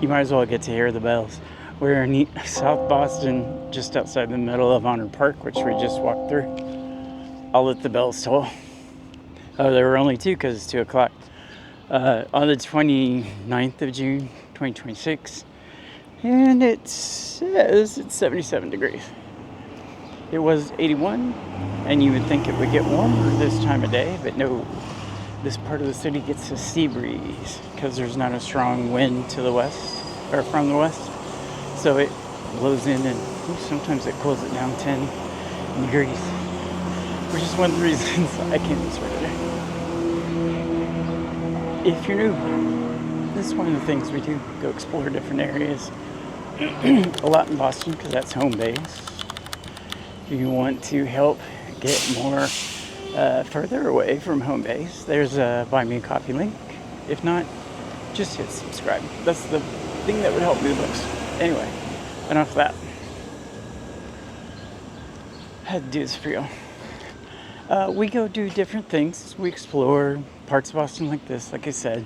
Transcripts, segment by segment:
you might as well get to hear the bells. We're in South Boston, just outside the middle of Honor Park, which we just walked through. I'll let the bells toll. Oh, there were only two because it's 2 o'clock. On the 29th of June, 2026. And it says it's 77 degrees. It was 81, and you would think it would get warmer this time of day, but no. This part of the city gets a sea breeze because there's not a strong wind to the west, or from the west. So it blows in and sometimes it cools it down 10 degrees, which is one of the reasons I came this way today. If you're new, this is one of the things we do, go explore different areas. A lot in Boston because that's home base. If you want to help get more further away from home base, there's a Buy Me a Coffee link. If not, just hit subscribe. That's the thing that would help me the most. Anyway, enough of that. I had to do this for you. We go do different things. We explore parts of Boston like this, like I said.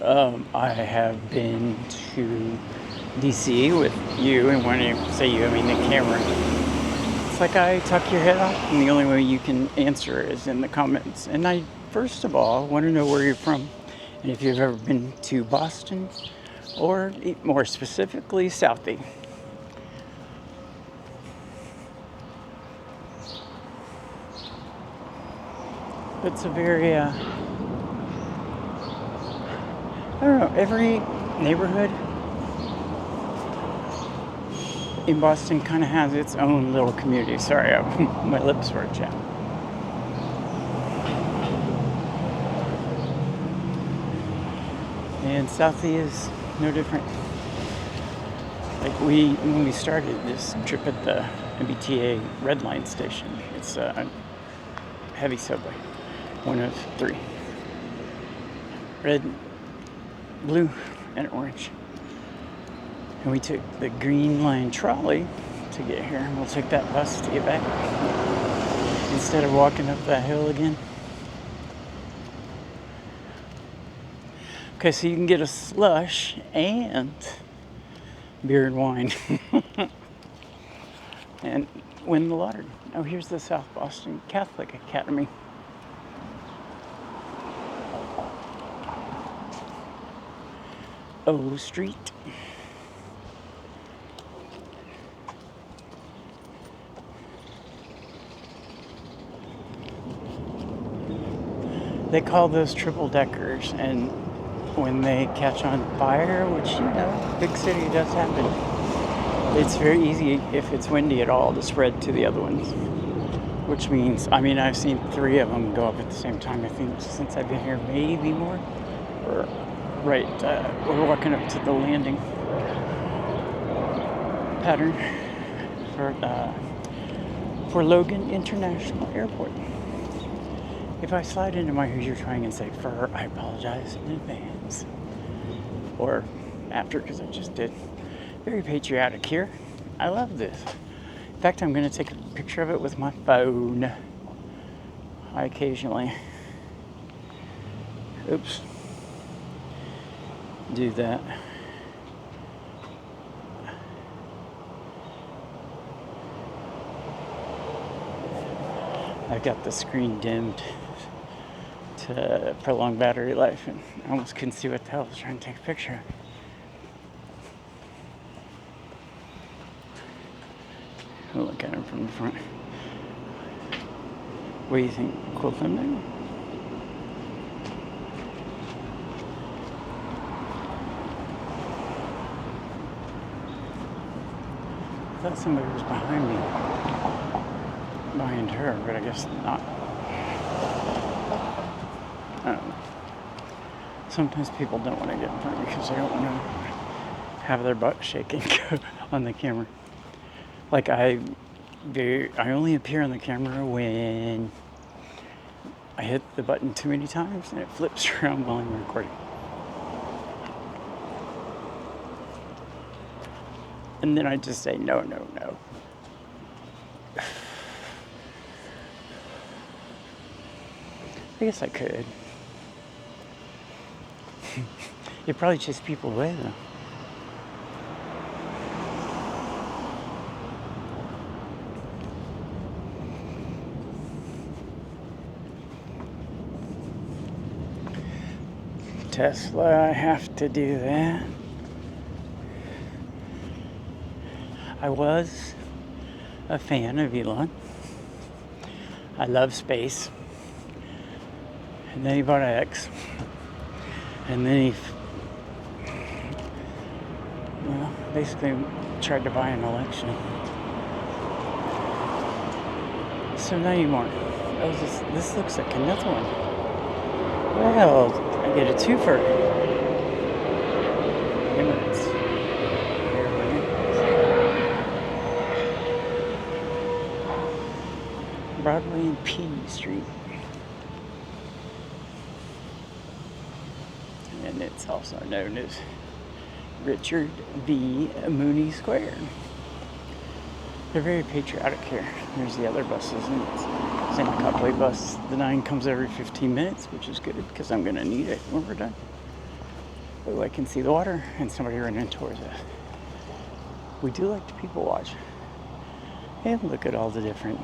I have been to DC with you, and when I say you, I mean the camera. It's like I talk your head off, and the only way you can answer is in the comments. And I, first of all, want to know where you're from, and if you've ever been to Boston, or more specifically, Southie. It's a very, I don't know, every neighborhood in Boston kind of has its own little community. Sorry, my lips were chapped. And Southie is no different. Like when we started this trip at the MBTA Red Line station, it's a heavy subway, one of 3. Red, blue, and orange. And we took the Green Line trolley to get here, and we'll take that bus to get back instead of walking up that hill again. Okay, so you can get a slush and beer and wine and win the lottery. Oh, here's the South Boston Catholic Academy. O Street. They call those triple deckers, and when they catch on fire, which, you know, big city does happen, it's very easy, if it's windy at all, to spread to the other ones. Which means, I mean, I've seen 3 of them go up at the same time, I think, since I've been here, maybe more. Or, right, we're walking up to the landing pattern for Logan International Airport. If I slide into my Hoosier Twang and say fur, I apologize in advance. Or after, because I just did. Very patriotic here. I love this. In fact, I'm going to take a picture of it with my phone. I occasionally, do that. I've got the screen dimmed to prolong battery life, and I almost couldn't see what the hell I was trying to take a picture of. We'll look at him from the front. What do you think? Cool thumbnail? I thought somebody was behind me. Behind her, but I guess not. Sometimes people don't want to get in front because they don't want to have their butt shaking on the camera. Like I only appear on the camera when I hit the button too many times and it flips around while I'm recording. And then I just say, no. I guess I could. It probably chase people away, though. Tesla, I have to do that. I was a fan of Elon. I love space. And then he bought X. And then he basically tried to buy an election. So not anymore. This looks like another one. Well, I get a twofer. Emirates. Broadway and P Street. And it's also known as Richard V. Mooney Square. They're very patriotic here. There's the other buses, and it's Santa Copway bus. The 9 comes every 15 minutes, which is good because I'm going to need it when we're done. Oh, I can see the water and somebody running towards us. We do like to people watch and look at all the different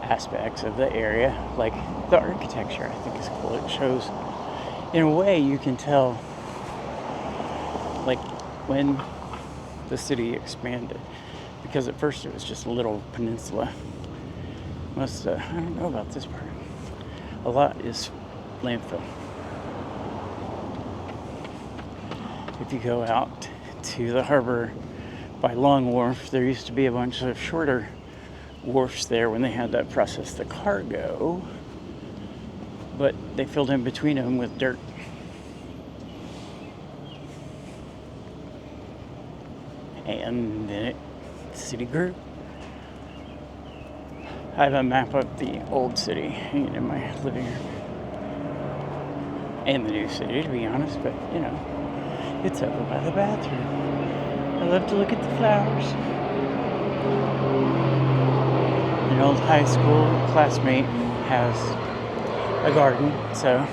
aspects of the area. Like the architecture, I think is cool. It shows, in a way, you can tell like when the city expanded, because at first it was just a little peninsula. I don't know about this part. A lot is landfill. If you go out to the harbor by Long Wharf, there used to be a bunch of shorter wharfs there when they had that process the cargo, but they filled in between them with dirt. And then the city grew. I have a map of the old city hanging in my living room. And the new city, to be honest, but it's over by the bathroom. I love to look at the flowers. An old high school classmate has a garden, so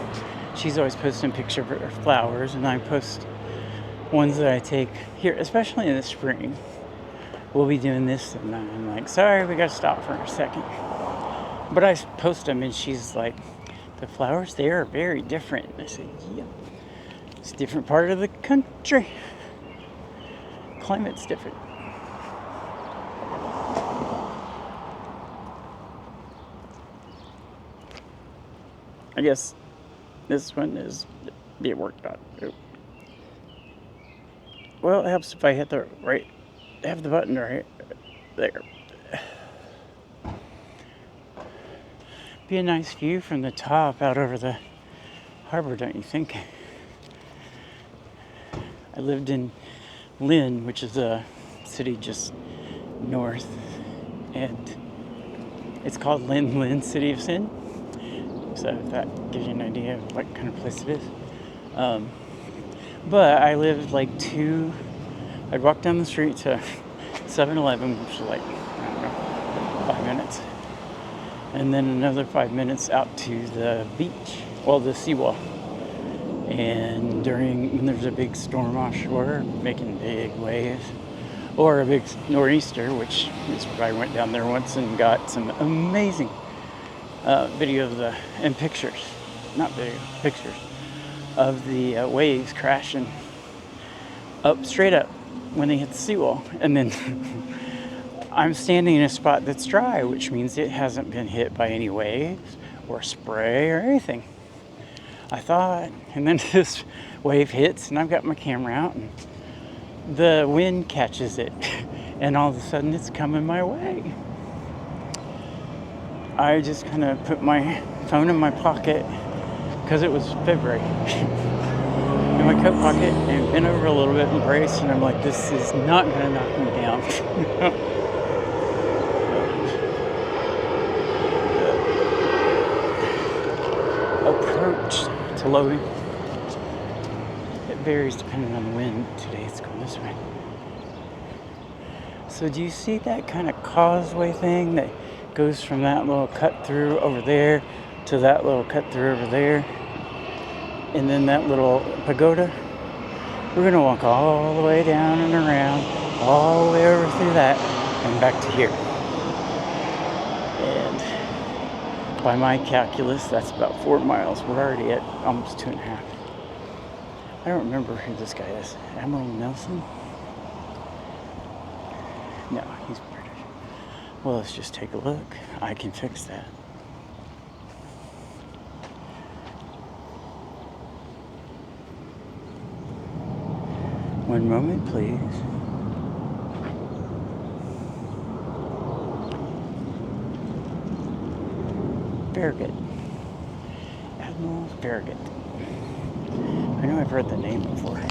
she's always posting pictures of her flowers, and I post ones that I take here, especially in the spring. We'll be doing this, and I'm like, sorry, we gotta stop for a second. But I post them, and she's like, the flowers there are very different. And I said, yeah, it's a different part of the country. Climate's different. I guess this one is being worked on. Well, it helps if I hit the right, have the button right there. Be a nice view from the top out over the harbor, don't you think? I lived in Lynn, which is a city just north, and it's called Lynn, City of Sin. So if that gives you an idea of what kind of place it is. But I lived I'd walk down the street to 7-Eleven, which is 5 minutes. And then another 5 minutes out to the beach, the seawall. And when there's a big storm offshore, making big waves, or a big nor'easter, which is I went down there once and got some amazing video of pictures of the waves crashing straight up when they hit the seawall. And then I'm standing in a spot that's dry, which means it hasn't been hit by any waves or spray or anything, I thought. And then this wave hits, and I've got my camera out, and the wind catches it, and all of a sudden it's coming my way. I just kind of put my phone in my pocket, because it was February, in my coat pocket, and bent over a little bit and braced, and I'm like, this is not going to knock me down. Approach to Logan. It varies depending on the wind. Today it's going this way. So do you see that kind of causeway thing that goes from that little cut through over there to that little cut through over there, and then that little pagoda? We're gonna walk all the way down and around, all the way over through that and back to here. And by my calculus, that's about 4 miles. We're already at almost 2.5. I don't remember who this guy is. Admiral Nelson? No, he's British. Well, let's just take a look. I can fix that. One moment, please. Farragut. Admiral Farragut. I know I've heard the name before.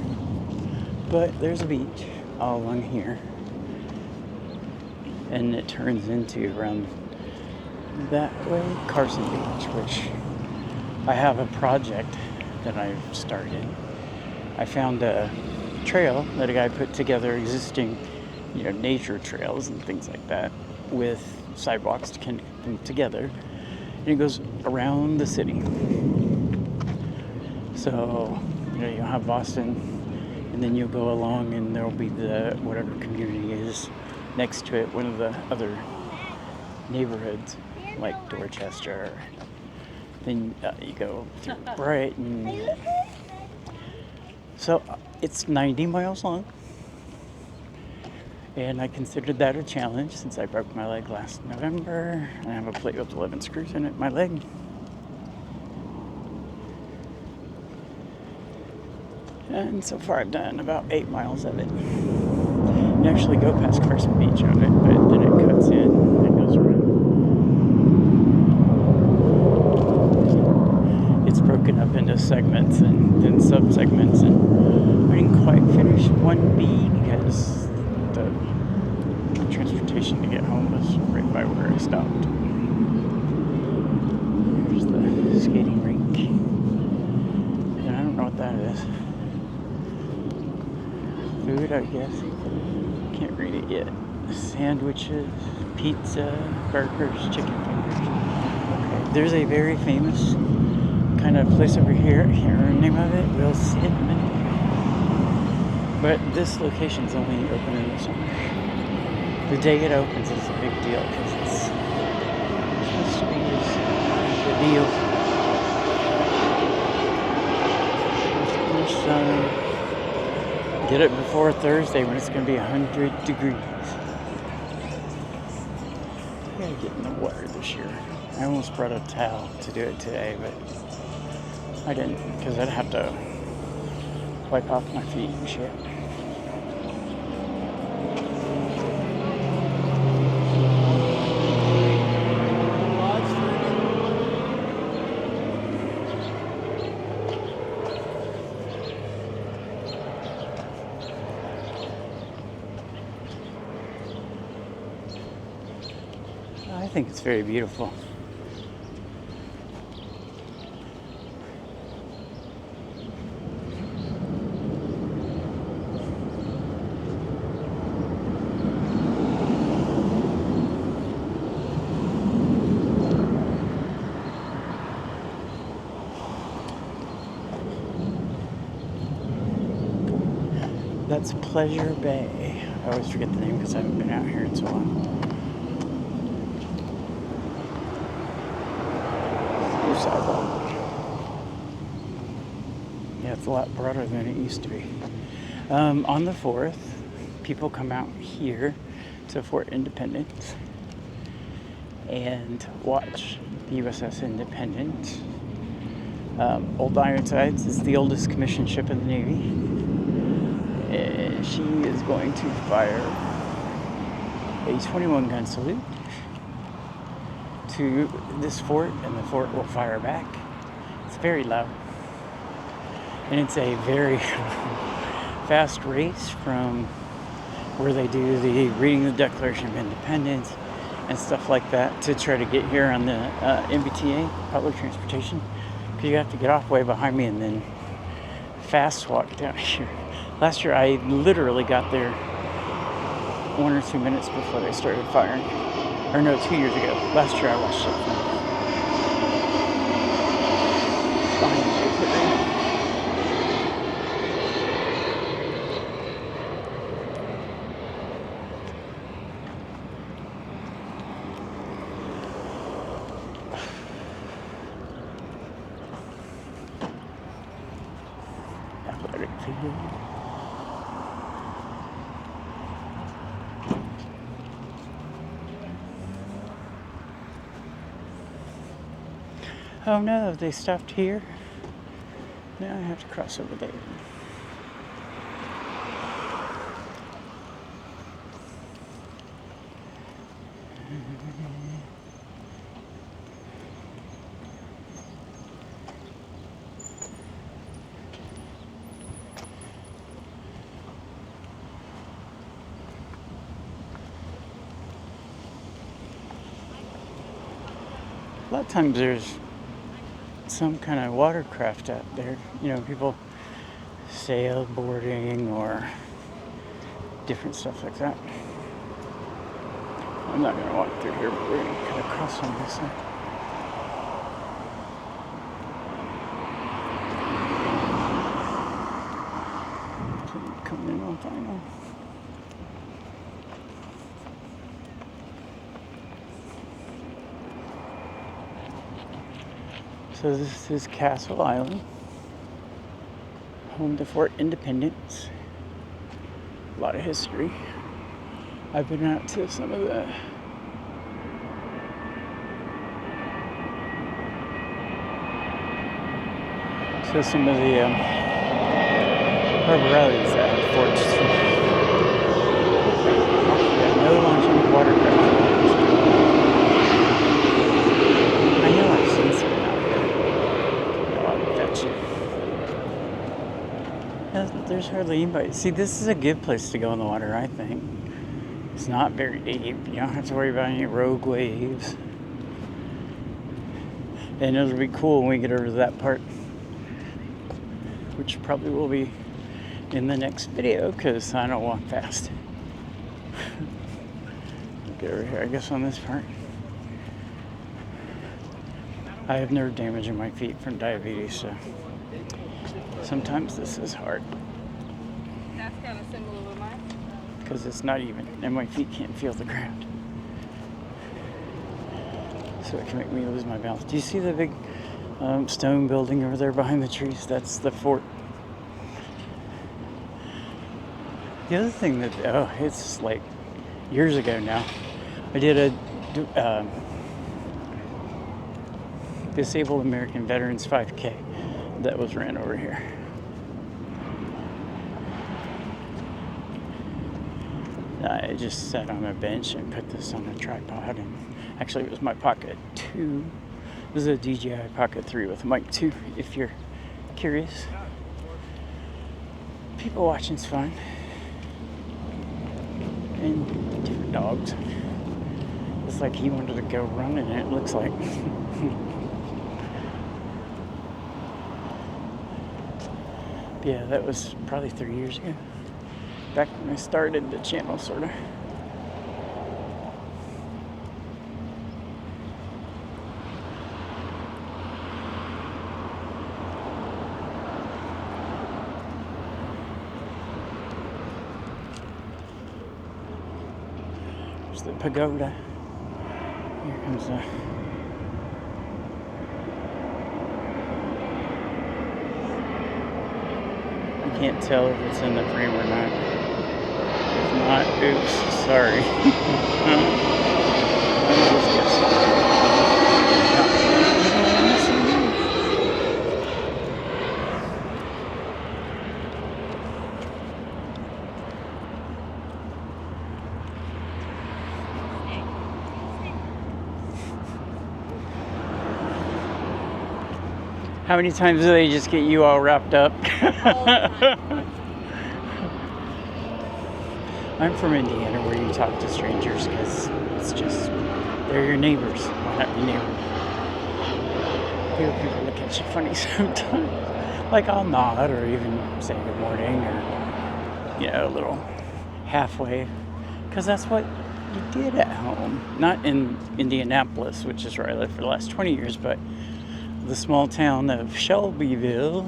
But there's a beach all along here. And it turns into around that way, Carson Beach, which I have a project that I've started. I found a trail that a guy put together, existing, nature trails and things like that, with sidewalks to connect them together. And it goes around the city. So, you'll have Boston, and then you'll go along and there'll be the whatever community is next to it, one of the other neighborhoods, like Dorchester. Then you go through Brighton. So it's 90 miles long. And I considered that a challenge since I broke my leg last November. I have a plate with 11 screws in it, my leg. And so far I've done about 8 miles of it. You actually go past Carson Beach on it, but then it cuts in and goes around. It's broken up into segments and then sub-segments, and I didn't quite finish 1B because the transportation to get home was right by where I stopped. Here's the skating rink. And I don't know what that is. Food, I guess. Can't read it yet. Sandwiches, pizza, burgers, chicken fingers. Okay, there's a very famous kind of place over here. I can't remember the name of it. Will Sidman. But this location's only open in the summer. The day it opens is a big deal because it's supposed to be the deal. Get it before Thursday when it's going to be 100 degrees. I gotta get in the water this year. I almost brought a towel to do it today, but I didn't because I'd have to wipe off my feet and shit. I think it's very beautiful. That's Pleasure Bay. I always forget the name because I haven't been out here in so long. Sidewalk. Yeah, it's a lot broader than it used to be. On the 4th, people come out here to Fort Independence and watch the USS Independence. Old Ironsides is the oldest commissioned ship in the Navy. And she is going to fire a 21 gun salute to this fort, and the fort will fire back. It's very loud. And it's a very fast race from where they do the reading the Declaration of Independence and stuff like that to try to get here on the MBTA, public transportation. Because you have to get off way behind me and then fast walk down here. Last year I literally got there 1 or 2 minutes before they started firing. Or no, 2 years ago. Last year I watched it behind the airport. Athletic neighborhood. Oh no, they stopped here. Now I have to cross over there. A lot of times there's some kind of watercraft out there. You know, people sailboarding or different stuff like that. I'm not going to walk through here, but we're going to cut across on this side. Coming in on final. So this is Castle Island, home to Fort Independence. A lot of history. I've been out to some of the harbor islands that have forts. Yeah, no launching watercraft. I know I've seen some out here. I'll fetch it. There's hardly anybody. See, this is a good place to go in the water, I think. It's not very deep. You don't have to worry about any rogue waves. And it'll be cool when we get over to that part, which probably will be in the next video because I don't walk fast. Get over here, I guess, on this part. I have nerve damage in my feet from diabetes, so sometimes this is hard. That's kind of similar with mine. Because it's not even, and my feet can't feel the ground. So it can make me lose my balance. Do you see the big stone building over there behind the trees? That's the fort. The other thing that, it's like years ago now, I did a Disabled American Veterans 5K that was ran over here. I just sat on a bench and put this on a tripod, and actually it was my Pocket 2. This is a DJI Pocket 3 with a mic 2, if you're curious. People watching's fun. And different dogs. It's like he wanted to go running, it looks like. Yeah, that was probably 3 years ago. Back when I started the channel, sort of. There's the pagoda. Here comes the... I can't tell if it's in the frame or not. If not, oops, sorry. I'm just guessing. How many times do they just get you all wrapped up? All the time. I'm from Indiana, where you talk to strangers because it's just, they're your neighbors. Why not be neighbors? People look at you funny sometimes. Like I'll nod or even say good morning or, a little halfway. Because that's what you did at home. Not in Indianapolis, which is where I lived for the last 20 years, but the small town of Shelbyville,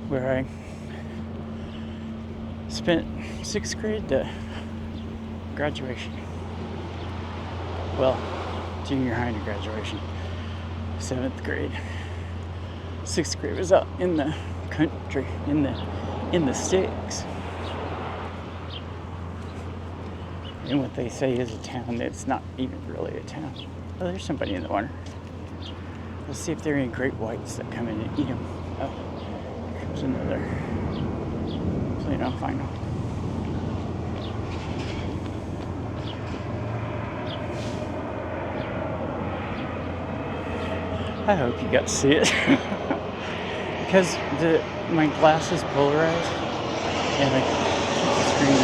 where I spent 6th grade to graduation. Well, junior high to graduation. 7th grade. 6th grade was out in the country, in the in the sticks. In what they say is a town that's not even really a town. Oh, there's somebody in the water. Let's see if there are any great whites that come in and eat them. Oh, here comes another. Hopefully I'll find them. I hope you got to see it. Because my glass is polarized and I keep the screen,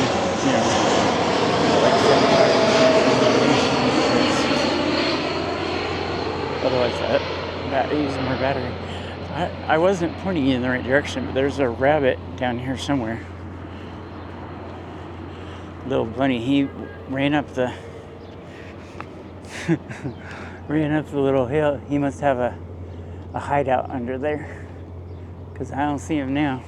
like 75%. Otherwise that uses more battery. I wasn't pointing you in the right direction, but there's a rabbit down here somewhere. Little bunny, he ran up the little hill. He must have a hideout under there, because I don't see him now.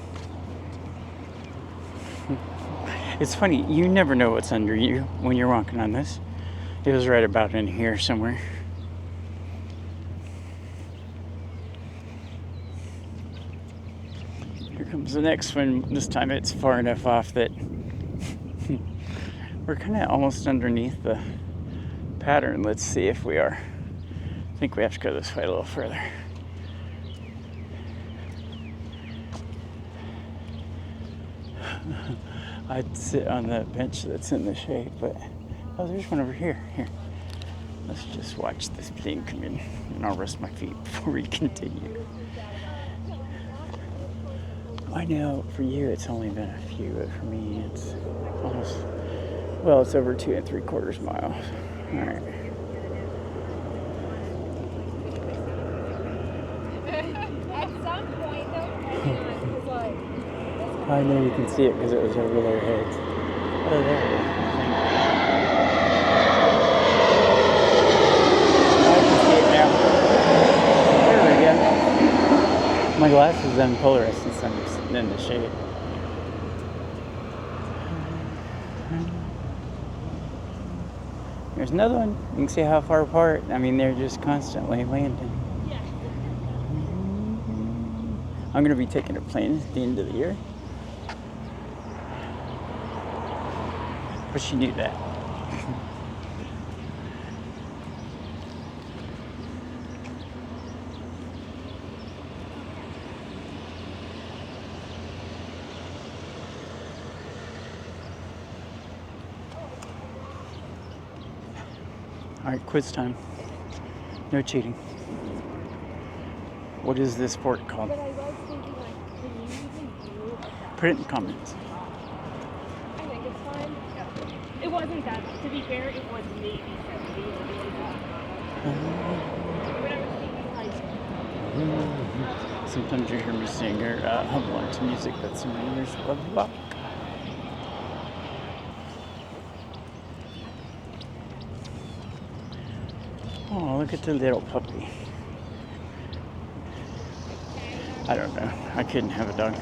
It's funny, you never know what's under you when you're walking on this. It was right about in here somewhere. Here comes the next one. This time it's far enough off that we're kind of almost underneath the pattern. Let's see if we are. I think we have to go this way a little further. I'd sit on that bench that's in the shade, but oh, there's one over here. Here, let's just watch this plane come in, and I'll rest my feet before we continue. I know for you it's only been a few, but for me it's almost, well, it's over 2 3/4 miles. All right. At some point, though, it's like. I know you can see it because it was over their heads. Oh, there it is. I can see it now. There we go. My glasses is unpolarized since I'm sitting in the shade. There's another one. You can see how far apart. I mean, they're just constantly landing. Yeah. I'm going to be taking a plane at the end of the year. But she knew that. All right, quiz time. No cheating. What is this fort called? But I was thinking, like, can you even do a Put it in the comments. I think it's fine. Yeah. It wasn't that. To be fair, it was maybe 70 or 80. But I was thinking, like. Sometimes you hear me sing or hum along to music that's in my ears. Blah, blah, blah. Oh, look at the little puppy. I don't know. I couldn't have a dog.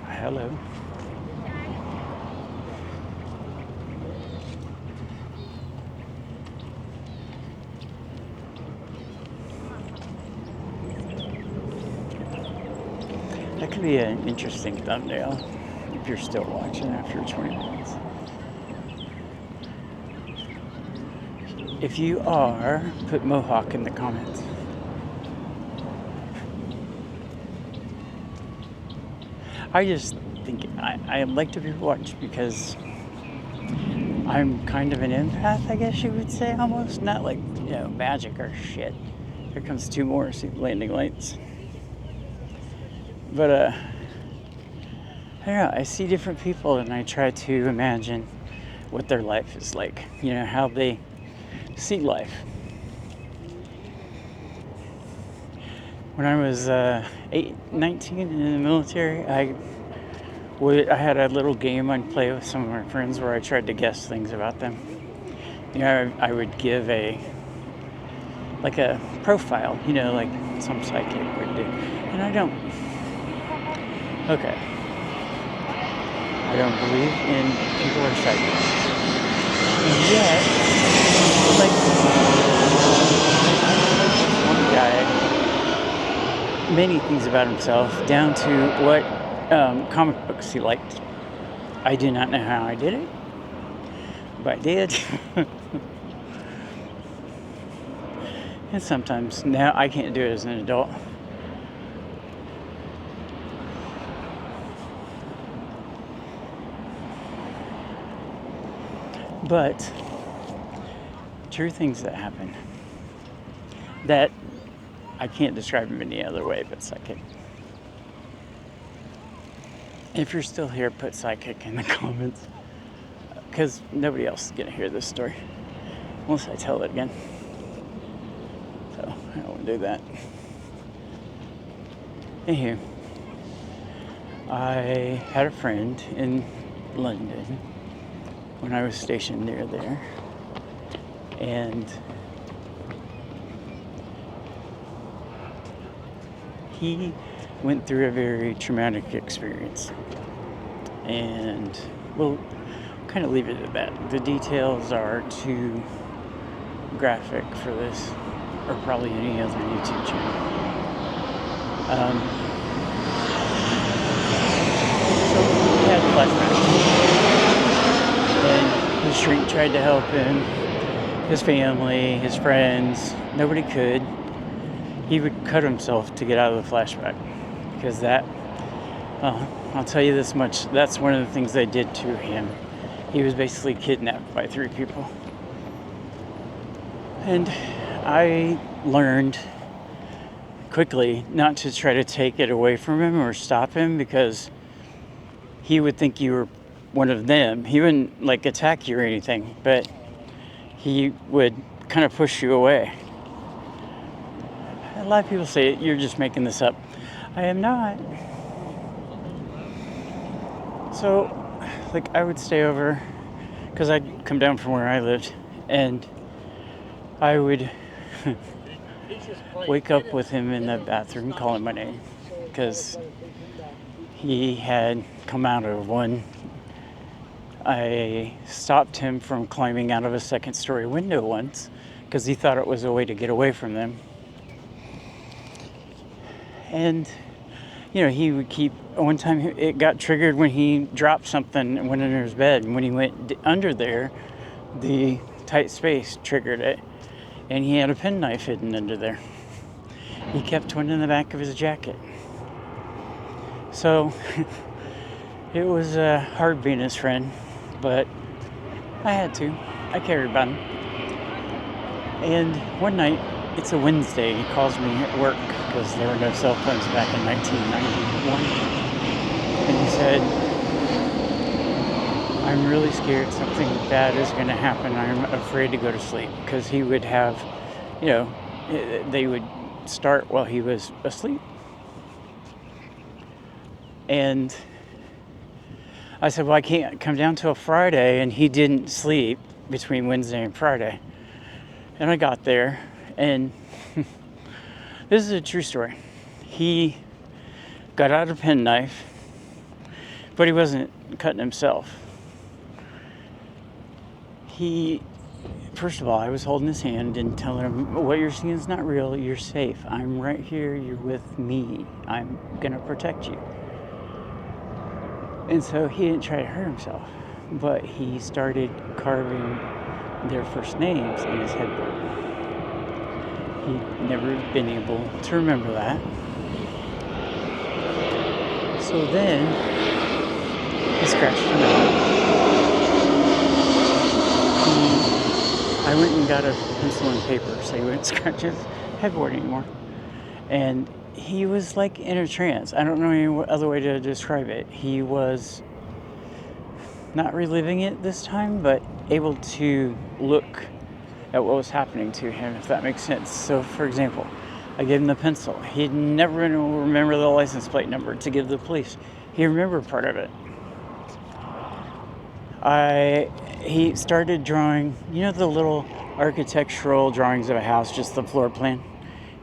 Hello. That could be an interesting thumbnail if you're still watching after 20 minutes. If you are, put Mohawk in the comments. I just think I like to be watched because I'm kind of an empath, I guess you would say, almost. Not like, magic or shit. Here comes 2 more, see landing lights. But, I don't know, I see different people and I try to imagine what their life is like. How they see life. When I was 19 in the military, I had a little game I'd play with some of my friends where I tried to guess things about them. I would give a profile, like some psychic would do. And I don't believe in people are psychics. And yet, one guy, many things about himself, down to what comic books he liked. I do not know how I did it, but I did. And sometimes now I can't do it as an adult. But true things that happen that I can't describe them any other way but psychic. If you're still here, put psychic in the comments, because nobody else is going to hear this story unless I tell it again. So I won't do that. Anywho, I had a friend in London when I was stationed near there, and he went through a very traumatic experience, and we'll kind of leave it at that. The details are too graphic for this, or probably any other YouTube channel. So he had flashbacks, and his shrink tried to help him, his family, his friends. Nobody could. He would cut himself to get out of the flashback, because that, I'll tell you this much, that's one of the things they did to him. He was basically kidnapped by 3 people. And I learned quickly not to try to take it away from him or stop him, because he would think you were one of them. He wouldn't like attack you or anything, but he would kind of push you away. A lot of people say you're just making this up. I am not. So, like, I would stay over, because I'd come down from where I lived, and I would wake up with him in the bathroom calling my name, because he had come out of one. I stopped him from climbing out of a 2nd-story window once, because he thought it was a way to get away from them. And, you know, he would keep, one time it got triggered when he dropped something and went under his bed. And when he went under there, the tight space triggered it. And he had a penknife hidden under there. He kept one in the back of his jacket. So, it was hard being his friend, but I had to. I cared about him. And one night, it's a Wednesday, he calls me at work, because there were no cell phones back in 1991. And he said, I'm really scared something bad is going to happen. I'm afraid to go to sleep. Because he would have, you know, they would start while he was asleep. And I said, well, I can't come down till Friday. And he didn't sleep between Wednesday and Friday. And I got there, and this is a true story. He got out a penknife, but he wasn't cutting himself. First of all, I was holding his hand and telling him, what you're seeing is not real, you're safe. I'm right here, you're with me. I'm gonna protect you. And so he didn't try to hurt himself, but he started carving their first names in his headboard. He'd never been able to remember that. So then, he scratched him out. I went and got a pencil and paper so he wouldn't scratch his headboard anymore. And he was like in a trance. I don't know any other way to describe it. He was not reliving it this time, but able to look at what was happening to him, if that makes sense. So, for example, I gave him the pencil. He'd never been able to remember the license plate number to give the police. He remembered part of it. He started drawing, you know, the little architectural drawings of a house, just the floor plan.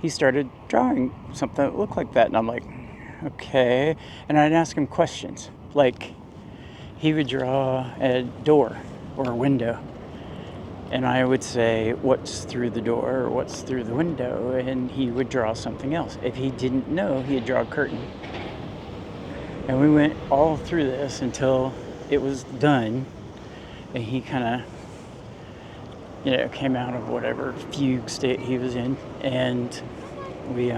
He started drawing something that looked like that, and I'm like, okay. And I'd ask him questions, like he would draw a door or a window, and I would say, what's through the door or what's through the window? And he would draw something else. If he didn't know, he'd draw a curtain. And we went all through this until it was done, and he kind of, came out of whatever fugue state he was in, and we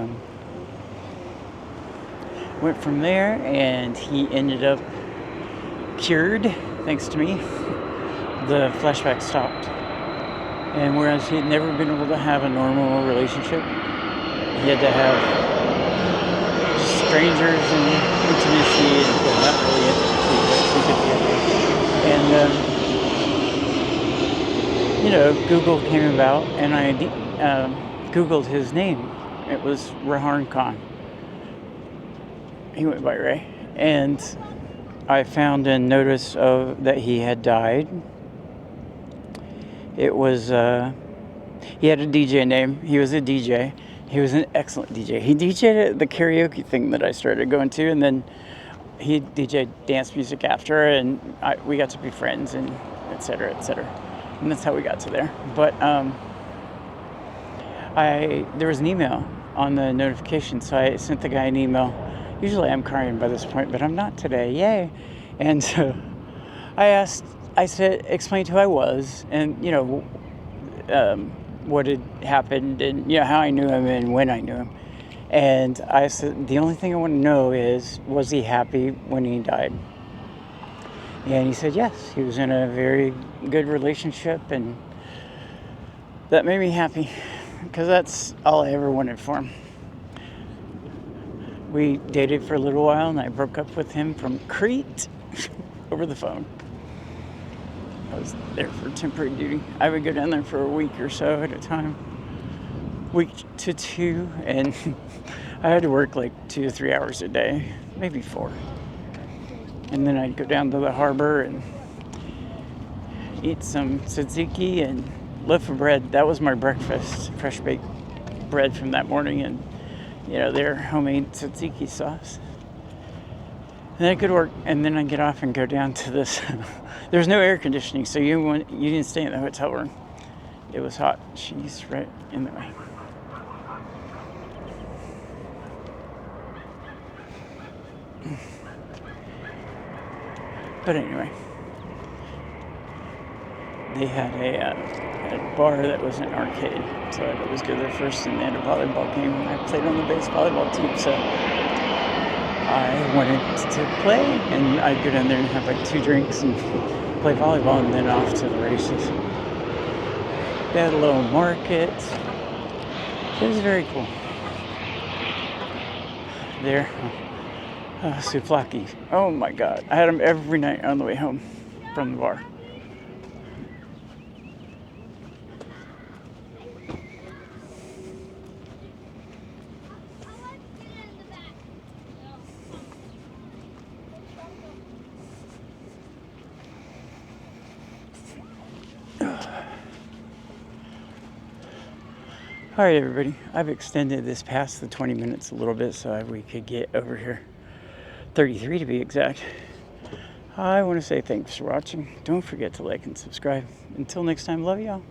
went from there, and he ended up cured, thanks to me. The flashback stopped. And whereas he had never been able to have a normal relationship, he had to have strangers and intimacy, and well, not really intimacy, but we could be. And, Google came about, and I Googled his name. It was Rahan Khan. He went by Ray. And I found a notice that he had died. It was, he had a DJ name. He was a DJ. He was an excellent DJ. He DJ'd at the karaoke thing that I started going to, and then he DJ'd dance music after, and we got to be friends, and et cetera, et cetera. And that's how we got to there. But there was an email on the notification, so I sent the guy an email. Usually I'm crying by this point, but I'm not today. Yay! And so I said, explained who I was, and what had happened, and how I knew him and when I knew him. And I said, the only thing I want to know is, was he happy when he died? And he said yes. He was in a very good relationship, and that made me happy, because that's all I ever wanted for him. We dated for a little while, and I broke up with him from Crete over the phone. I was there for temporary duty. I would go down there for a week or so at a time. Week to 2, and I had to work like 2 to 3 hours a day, maybe 4. And then I'd go down to the harbor and eat some tzatziki and loaf of bread. That was my breakfast, fresh baked bread from that morning, and their homemade tzatziki sauce. And then I could work, and then I'd get off and go down to this. There's no air conditioning, so you didn't stay in the hotel room. It was hot. She's right in the way. But anyway, they had a bar that was an arcade, so I'd always go there first, and they had a volleyball game, and I played on the base volleyball team, so I wanted to play, and I'd go down there and have like 2 drinks and play volleyball, and then off to the races. They had a little market. It was very cool. There, souvlaki. Oh my God, I had them every night on the way home from the bar. All right, everybody. I've extended this past the 20 minutes a little bit so we could get over here. 33 to be exact. I want to say thanks for watching. Don't forget to like and subscribe. Until next time, love y'all.